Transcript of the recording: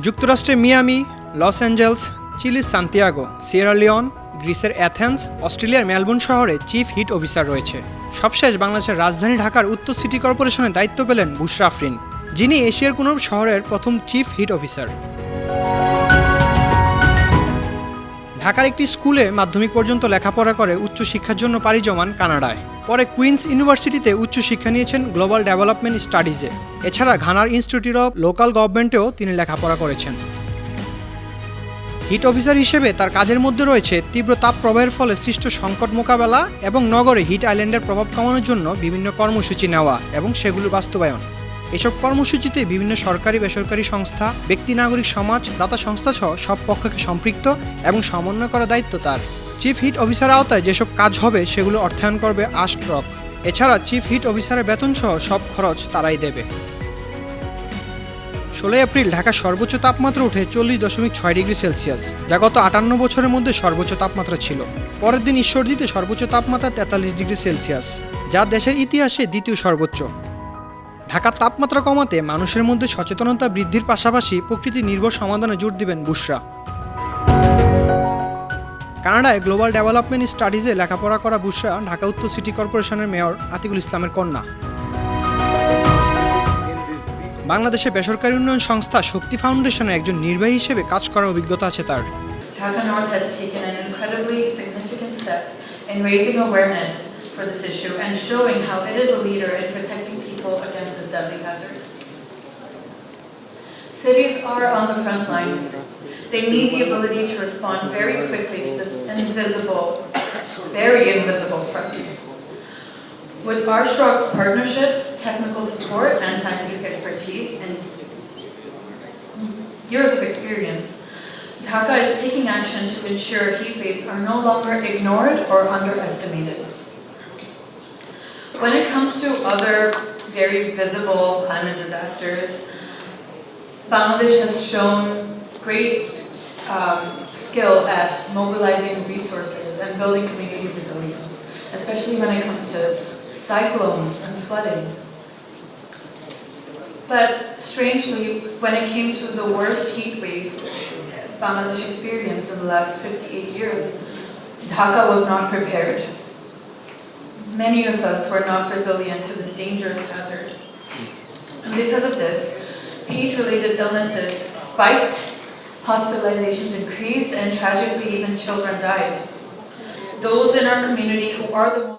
যুক্তরাষ্ট্রের Miami, Los Angeles, চিলির Santiago, Sierra Leone, গ্রিসের অ্যাথেন্স, অস্ট্রেলিয়ার মেলবোর্ন শহরে চিফ হিট অফিসার রয়েছে। সবশেষ বাংলাদেশের রাজধানী ঢাকার উত্তর সিটি কর্পোরেশনের দায়িত্ব পেলেন বুশরা আফরিন, যিনি এশিয়ার কোনো শহরের প্রথম চিফ হিট অফিসার। ঢাকার একটি স্কুলে মাধ্যমিক পর্যন্ত লেখাপড়া করে উচ্চশিক্ষার জন্য পাড়ি জমান কানাডায়। পরে কুইন্স ইউনিভার্সিটিতে উচ্চশিক্ষা নিয়েছেন গ্লোবাল ডেভেলপমেন্ট স্টাডিজে। এছাড়া ঘানার ইনস্টিটিউট অব লোকাল গভর্নমেন্টেও তিনি লেখাপড়া করেছেন। হিট অফিসার হিসেবে তার কাজের মধ্যে রয়েছে তীব্র তাপ প্রবাহের ফলে সৃষ্ট সংকট মোকাবেলা এবং নগরে হিট আইল্যান্ডের প্রভাব কমানোর জন্য বিভিন্ন কর্মসূচি নেওয়া এবং সেগুলো বাস্তবায়ন। এসব কর্মসূচিতে বিভিন্ন সরকারি বেসরকারি সংস্থা, ব্যক্তি নাগরিক সমাজ, দাতা সংস্থা সহ সব পক্ষকে সম্পৃক্ত এবং সমন্বয় করার দায়িত্ব তার। চিফ হিট অফিসার আওতায় যেসব কাজ হবে সেগুলো অর্থায়ন করবে আশট্রক। এছাড়া চিফ হিট অফিসারের বেতন সহ সব খরচ তারাই দেবে। 16 এপ্রিল ঢাকার সর্বোচ্চ তাপমাত্রা উঠে 40.6 ডিগ্রি সেলসিয়াস, যা গত 58 বছরের মধ্যে সর্বোচ্চ তাপমাত্রা ছিল। পরের দিন ঈশ্বরদীতে সর্বোচ্চ তাপমাত্রা 43 ডিগ্রি সেলসিয়াস, যা দেশের ইতিহাসে দ্বিতীয় সর্বোচ্চ। ঢাকার তাপমাত্রা কমাতে মানুষের মধ্যে সচেতনতা বৃদ্ধির পাশাপাশি প্রকৃতি নির্ভর সমাধানে জোর দিবেন বুশরা। কানাডায় গ্লোবাল ডেভেলপমেন্ট স্টাডিজে লেখাপড়া করা বুশরা ঢাকা উত্তর সিটি কর্পোরেশনের মেয়র আতিকুল ইসলামের কন্যা। বাংলাদেশের বেসরকারি উন্নয়ন সংস্থা শক্তি ফাউন্ডেশনে একজন নির্বাহী হিসেবে কাজ করার অভিজ্ঞতা আছে তার। Dhaka North has taken an incredibly significant step in raising awareness for this issue and showing how it is a leader in protecting people against this deadly hazard. Cities are on the front lines. They need the ability to respond very quickly to this very invisible threat. With Arshrock's partnership, technical support, and scientific expertise, and years of experience, Dhaka is taking action to ensure heat waves are no longer ignored or underestimated. When it comes to other very visible climate disasters, Bangladesh has shown great skill at mobilizing resources and building community resilience, especially when it comes to cyclones and flooding. But strangely, when it came to the worst heat wave Bangladesh experienced in the last 58 years, Dhaka was not prepared. Many of us were not resilient to this dangerous hazard. And because of this, heat-related illnesses spiked, hospitalizations increased, and tragically even children died. Those in our community who are the most